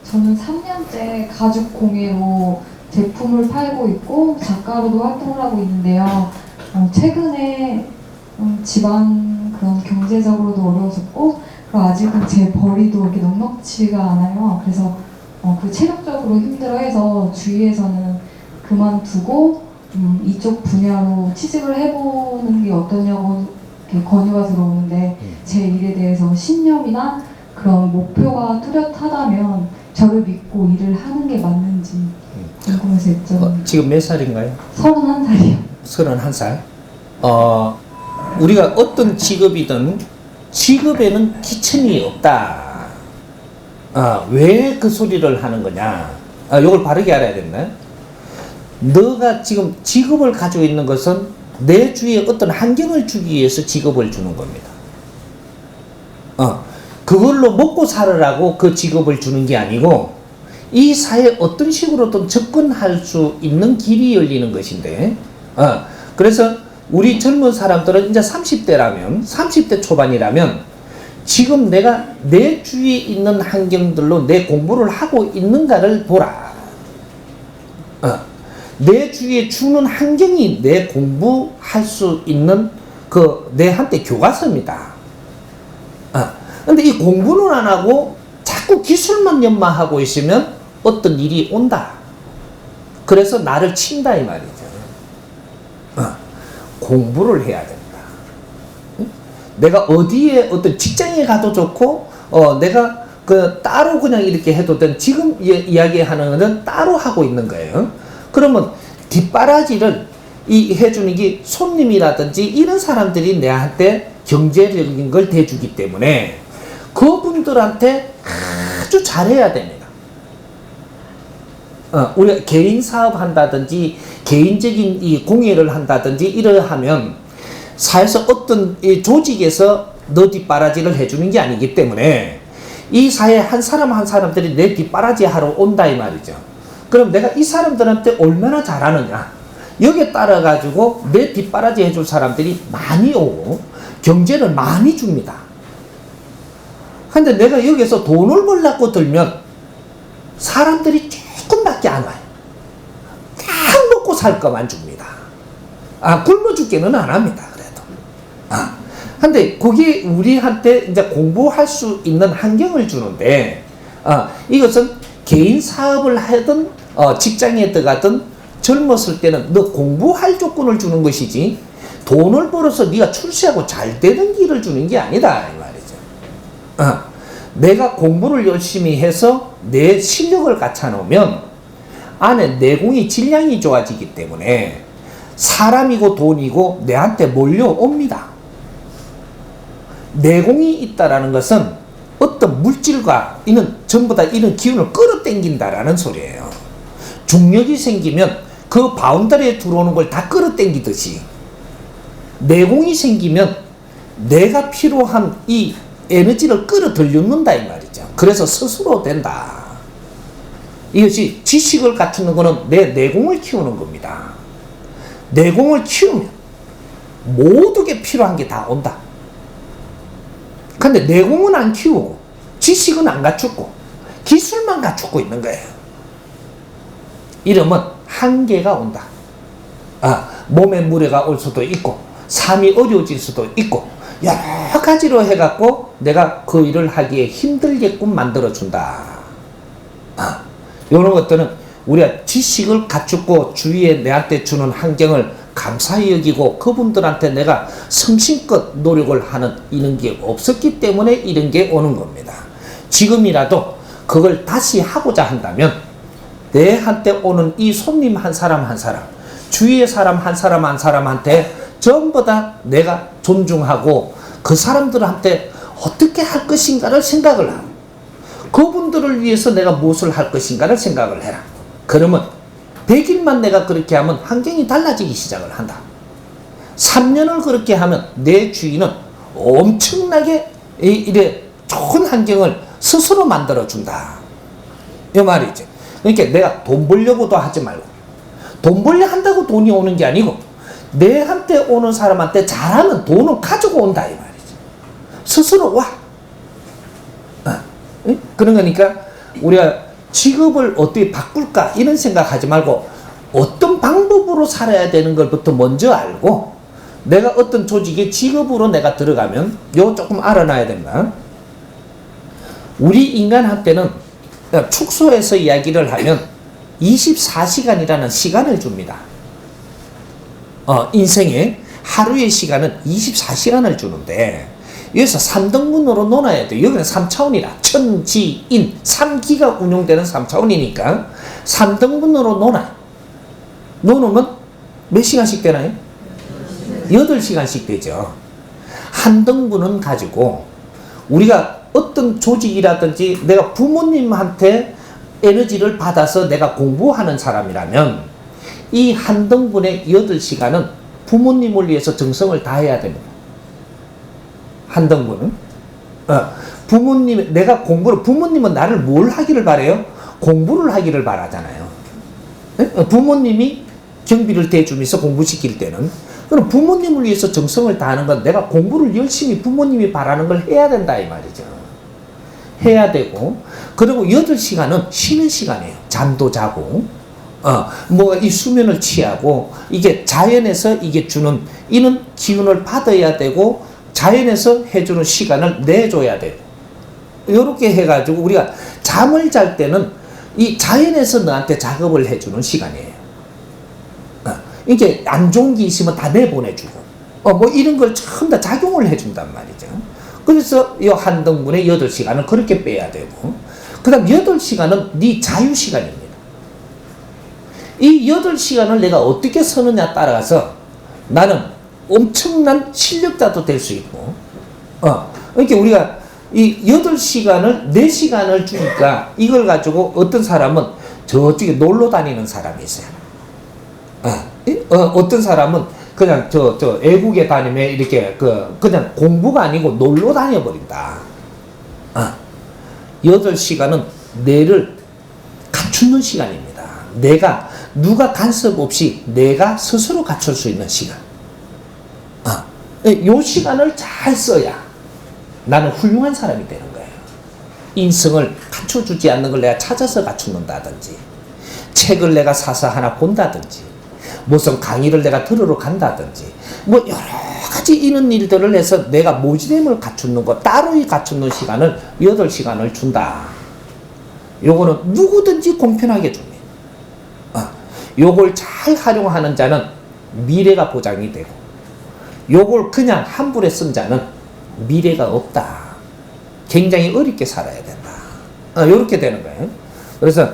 저는 3년째 가죽 공예로 제품을 팔고 있고 작가로도 활동을 하고 있는데요. 최근에 집안 그런 경제적으로도 어려워졌고 그리고 아직은 제 벌이도 이렇게 넉넉지가 않아요. 그래서 그 체력적으로 힘들어해서 주위에서는 그만두고 이쪽 분야로 취직을 해보는 게 어떠냐고 이렇게 건의가 들어오는데 제 일에 대해서 신념이나 그런 목표가 뚜렷하다면 저를 믿고 일을 하는 게 맞는지 궁금해서 여쭤봅니다. 지금 몇 살인가요? 31살이요. 31살. 우리가 어떤 직업이든 직업에는 기천이 없다. 왜 그 소리를 하는 거냐? 이걸 바르게 알아야 된다. 너가 지금 직업을 가지고 있는 것은 내 주위에 어떤 환경을 주기 위해서 직업을 주는 겁니다. 그걸로 먹고 살으라고 그 직업을 주는 게 아니고 이 사회에 어떤 식으로든 접근할 수 있는 길이 열리는 것인데 그래서 우리 젊은 사람들은 이제 30대라면 30대 초반이라면 지금 내가 내 주위에 있는 환경들로 내 공부를 하고 있는가를 보라. 내 주위에 주는 환경이 내 공부할 수 있는 그 내한테 교과서입니다. 근데 이 공부는 안 하고 자꾸 기술만 연마하고 있으면 어떤 일이 온다. 그래서 나를 친다 이 말이죠. 공부를 해야 된다. 내가 어디에 어떤 직장에 가도 좋고 내가 그 따로 그냥 이렇게 해도 된 지금 이야기하는 것은 따로 하고 있는 거예요. 그러면 뒷바라지를 해주는 게 손님이라든지 이런 사람들이 내한테 경제적인 걸 대주기 때문에 그분들한테 아주 잘해야 됩니다. 우리가 개인 사업 한다든지 개인적인 이 공예를 한다든지 이러하면 사회에서 어떤 이 조직에서 너 뒷바라지를 해주는 게 아니기 때문에 이 사회 한 사람 한 사람들이 내 뒷바라지 하러 온다 이 말이죠. 그럼 내가 이 사람들한테 얼마나 잘하느냐 여기에 따라 가지고 내 뒷바라지 해줄 사람들이 많이 오고 경제를 많이 줍니다. 근데 내가 여기서 돈을 벌려고 들면 사람들이 조금밖에 안 와요. 딱 먹고 살 것만 줍니다. 굶어 죽게는 안 합니다. 그래도. 근데 그게 우리한테 이제 공부할 수 있는 환경을 주는데, 이것은 개인 사업을 하든, 직장에 들어가든 젊었을 때는 너 공부할 조건을 주는 것이지, 돈을 벌어서 네가 출세하고 잘 되는 길을 주는 게 아니다. 이 말이죠. 내가 공부를 열심히 해서 내 실력을 갖춰놓으면 안에 내공이 질량이 좋아지기 때문에 사람이고 돈이고 내한테 몰려옵니다. 내공이 있다라는 것은 어떤 물질과 이는 전부 다 이런 기운을 끌어당긴다라는 소리예요. 중력이 생기면 그 바운더리에 들어오는 걸 다 끌어당기듯이 내공이 생기면 내가 필요한 이 에너지를 끌어들여놓는다 이 말이죠. 그래서 스스로 된다. 이것이 지식을 갖추는 것은 내 내공을 키우는 겁니다. 내공을 키우면 모든 게 필요한 게 다 온다. 근데 내공은 안 키우고 지식은 안 갖추고 기술만 갖추고 있는 거예요. 이러면 한계가 온다. 몸에 무리가 올 수도 있고 삶이 어려워질 수도 있고 여러 가지로 해갖고 내가 그 일을 하기에 힘들게끔 만들어준다. 이런 것들은 우리가 지식을 갖추고 주위에 내한테 주는 환경을 감사히 여기고 그분들한테 내가 성심껏 노력을 하는 이런 게 없었기 때문에 이런 게 오는 겁니다. 지금이라도 그걸 다시 하고자 한다면 내한테 오는 이 손님 한 사람 한 사람, 주위의 사람 한 사람 한 사람한테 전부 다 내가 존중하고 그 사람들한테 어떻게 할 것인가를 생각을 하고 그분들을 위해서 내가 무엇을 할 것인가를 생각을 해라. 그러면 100일만 내가 그렇게 하면 환경이 달라지기 시작을 한다. 3년을 그렇게 하면 내 주인은 엄청나게 이래 좋은 환경을 스스로 만들어준다. 이 말이지. 그러니까 내가 돈 벌려고도 하지 말고 돈 벌려 한다고 돈이 오는 게 아니고 내한테 오는 사람한테 잘하면 돈을 가지고 온다 이 말이지. 스스로 와. 그런 거니까 우리가 직업을 어떻게 바꿀까 이런 생각하지 말고 어떤 방법으로 살아야 되는 것부터 먼저 알고 내가 어떤 조직의 직업으로 내가 들어가면 요거 조금 알아놔야 된다. 우리 인간한테는 축소해서 이야기를 하면 24시간이라는 시간을 줍니다. 인생에 하루의 시간은 24시간을 주는데 여기서 3등분으로 논아야 돼요. 여기는 3차원이라 천지인 3기가 운용되는 3차원이니까 3등분으로 놓으면 몇 시간씩 되나요? 8시간씩 되죠. 한 등분은 가지고 우리가 어떤 조직이라든지 내가 부모님한테 에너지를 받아서 내가 공부하는 사람이라면 이 한 등분의 8시간은 부모님을 위해서 정성을 다해야 됩니다. 한 등분은 내가 부모님은 나를 뭘 하기를 바래요? 공부를 하기를 바라잖아요. 부모님이 경비를 대주면서 공부시킬 때는 그럼 부모님을 위해서 정성을 다하는 건 내가 공부를 열심히 부모님이 바라는 걸 해야 된다 이 말이죠. 해야 되고 그리고 8시간은 쉬는 시간이에요. 잠도 자고 이 수면을 취하고 이게 자연에서 이게 주는 이런 기운을 받아야 되고 자연에서 해주는 시간을 내줘야 돼요. 이렇게 해가지고 우리가 잠을 잘 때는 이 자연에서 너한테 작업을 해주는 시간이에요. 이게 안 좋은 게 있으면 다 내보내주고 이런 걸 전부 다 작용을 해준단 말이죠. 그래서 이 한 등분의 8시간은 그렇게 빼야 되고 그 다음 8시간은 네 자유시간입니다. 이 8시간을 내가 어떻게 쓰느냐 따라서 나는 엄청난 실력자도 될 수 있고 그러니까 우리가 이 8시간을 4시간을 주니까 이걸 가지고 어떤 사람은 저쪽에 놀러 다니는 사람이 있어요. 어떤 사람은 그냥 애국에 다니면 이렇게 그냥 공부가 아니고 놀러 다녀버린다. 8시간은 뇌를 갖추는 시간입니다. 내가 누가 간섭 없이 내가 스스로 갖출 수 있는 시간. 이 시간을 잘 써야 나는 훌륭한 사람이 되는 거예요. 인성을 갖춰주지 않는 걸 내가 찾아서 갖춘다든지 책을 내가 사서 하나 본다든지 무슨 강의를 내가 들으러 간다든지 여러 가지 이런 일들을 해서 내가 모지됨을 갖추는 것 따로 갖추는 시간을 8시간을 준다. 요거는 누구든지 공평하게 줍니다. 요걸 잘 활용하는 자는 미래가 보장이 되고 요걸 그냥 함부로 쓴 자는 미래가 없다. 굉장히 어렵게 살아야 된다. 요렇게 되는 거예요. 그래서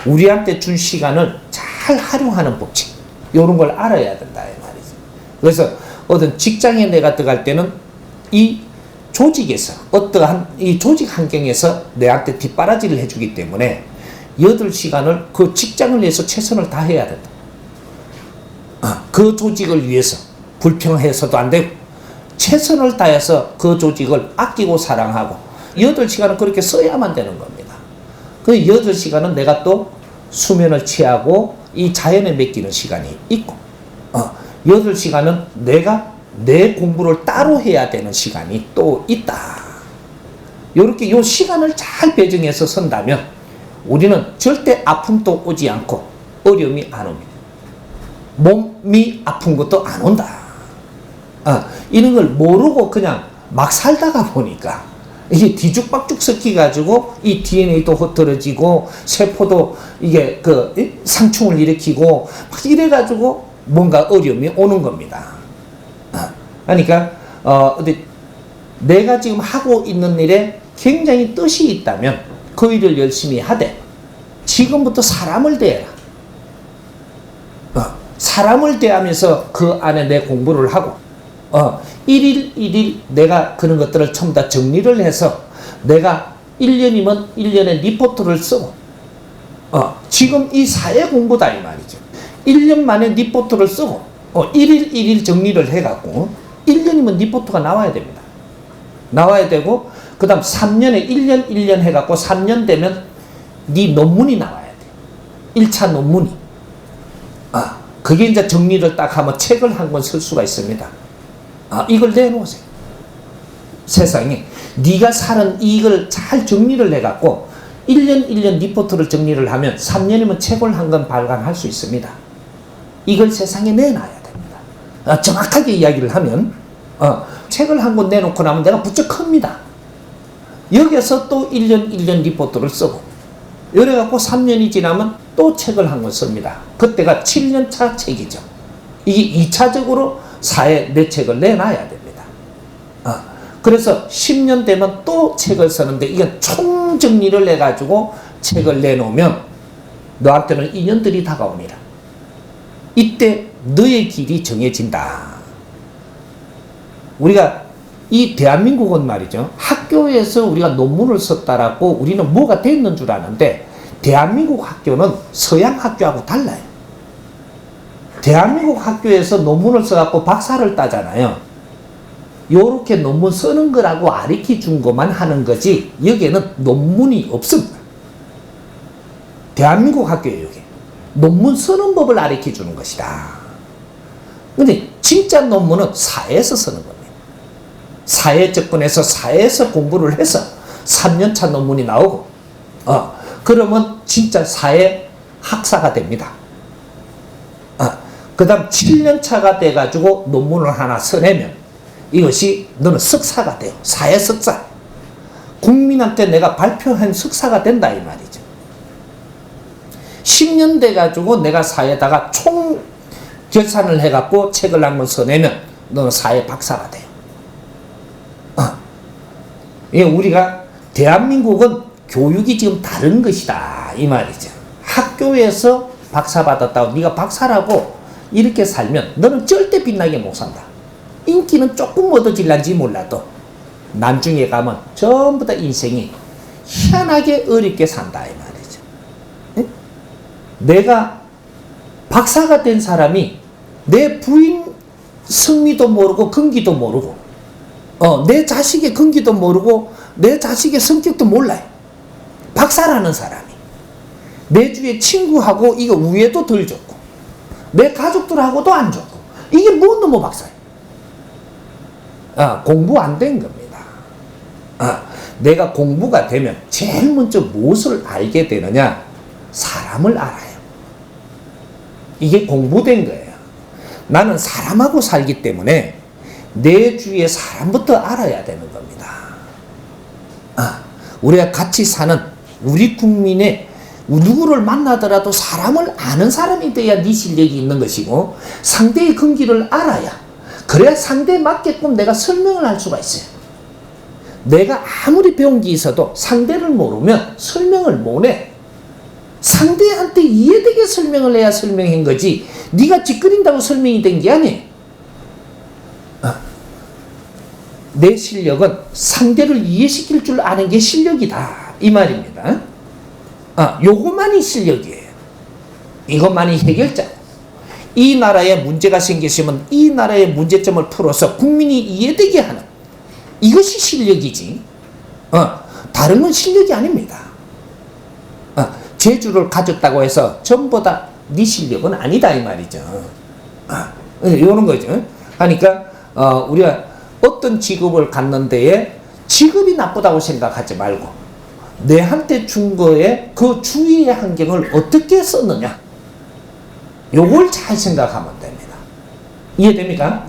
우리한테 준 시간을 잘 활용하는 법칙 요런 걸 알아야 된다 이 말이죠. 그래서 어떤 직장에 내가 들어갈 때는 이 조직에서 어떠한 이 조직 환경에서 내한테 뒷바라지를 해주기 때문에 8시간을 그 직장을 위해서 최선을 다해야 된다. 그 조직을 위해서 불평해서도 안 되고 최선을 다해서 그 조직을 아끼고 사랑하고 8시간은 그렇게 써야만 되는 겁니다. 그 8시간은 내가 또 수면을 취하고 이 자연에 맡기는 시간이 있고 8시간은 내가 내 공부를 따로 해야 되는 시간이 또 있다. 이렇게 요 시간을 잘 배정해서 선다면 우리는 절대 아픔도 오지 않고 어려움이 안 옵니다. 몸이 아픈 것도 안 온다. 이런 걸 모르고 그냥 막 살다가 보니까 이게 뒤죽박죽 섞여가지고 이 DNA도 흐트러지고 세포도 이게 상충을 일으키고 막 이래가지고 뭔가 어려움이 오는 겁니다. 그러니까 내가 지금 하고 있는 일에 굉장히 뜻이 있다면 그 일을 열심히 하되 지금부터 사람을 대해라. 사람을 대하면서 그 안에 내 공부를 하고 일일 일일 내가 그런 것들을 전부 다 정리를 해서 내가 1년이면 1년에 리포트를 쓰고 지금 이 사회 공부다 이 말이죠. 1년 만에 리포트를 쓰고 일일 일일 정리를 해갖고 1년이면 리포트가 나와야 됩니다. 나와야 되고 그 다음 3년에 1년 1년 해갖고 3년 되면 네 논문이 나와야 돼. 1차 논문이. 그게 이제 정리를 딱 하면 책을 한 권 쓸 수가 있습니다. 이걸 내놓으세요. 세상에 네가 사는 이걸 잘 정리를 해갖고 1년 1년 리포트를 정리를 하면 3년이면 책을 한 권 발간할 수 있습니다. 이걸 세상에 내놔야 됩니다. 정확하게 이야기를 하면 책을 한 권 내놓고 나면 내가 부쩍 큽니다. 여기서 또 1년 1년 리포트를 쓰고 이래갖고 3년이 지나면 또 책을 한 권 씁니다. 그때가 7년차 책이죠. 이게 2차적으로 사회 내 책을 내놔야 됩니다. 그래서 10년 되면 또 책을 쓰는데 이건 총정리를 해가지고 책을 내놓으면 너한테는 인연들이 다가옵니다. 이때 너의 길이 정해진다. 우리가 이 대한민국은 말이죠. 학교에서 우리가 논문을 썼다라고 우리는 뭐가 됐는 줄 아는데 대한민국 학교는 서양 학교하고 달라요. 대한민국 학교에서 논문을 써갖고 박사를 따잖아요. 요렇게 논문 쓰는 거라고 가르쳐 준 것만 하는 거지 여기에는 논문이 없습니다. 대한민국 학교에 여기 논문 쓰는 법을 가르쳐 주는 것이다. 근데 진짜 논문은 사회에서 쓰는 겁니다. 사회 접근해서 사회에서 공부를 해서 3년차 논문이 나오고 그러면 진짜 사회 학사가 됩니다. 그 다음 7년차가 돼가지고 논문을 하나 써내면 이것이 너는 석사가 돼요. 사회 석사. 국민한테 내가 발표한 석사가 된다 이 말이죠. 10년 돼가지고 내가 사회에다가 총 결산을 해갖고 책을 한권 써내면 너는 사회 박사가 돼요. 이게 우리가 대한민국은 교육이 지금 다른 것이다 이 말이죠. 학교에서 박사 받았다고 네가 박사라고 이렇게 살면 너는 절대 빛나게 못 산다. 인기는 조금 얻어질란지 몰라도 나중에 가면 전부 다 인생이 희한하게 어렵게 산다 이 말이죠. 응? 내가 박사가 된 사람이 내 부인 성미도 모르고 근기도 모르고 내 자식의 근기도 모르고 내 자식의 성격도 몰라요. 박사라는 사람이 내 주위에 친구하고 이거 우애도 덜 좋고 내 가족들하고도 안 좋고 이게 뭔 놈의 박사예요. 공부 안 된 겁니다. 내가 공부가 되면 제일 먼저 무엇을 알게 되느냐? 사람을 알아요. 이게 공부된 거예요. 나는 사람하고 살기 때문에 내 주위에 사람부터 알아야 되는 겁니다. 우리가 같이 사는 우리 국민의 누구를 만나더라도 사람을 아는 사람이 돼야 네 실력이 있는 것이고 상대의 근기를 알아야 그래야 상대에 맞게끔 내가 설명을 할 수가 있어요. 내가 아무리 배운 게 있어도 상대를 모르면 설명을 못해. 상대한테 이해되게 설명을 해야 설명한 거지 네가 찌끄린다고 설명이 된 게 아니에요. 내 실력은 상대를 이해시킬 줄 아는 게 실력이다 이 말입니다. 요것만이 실력이에요. 이것만이 해결자. 이 나라에 문제가 생겼으면 이 나라의 문제점을 풀어서 국민이 이해되게 하는 이것이 실력이지 다른 건 실력이 아닙니다. 재주를 가졌다고 해서 전부 다 네 실력은 아니다 이 말이죠. 이런 거죠. 그러니까 우리가 어떤 직업을 갖는 데에 직업이 나쁘다고 생각하지 말고 내한테 준 거에 그 주위의 환경을 어떻게 썼느냐 요걸 잘 생각하면 됩니다. 이해됩니까?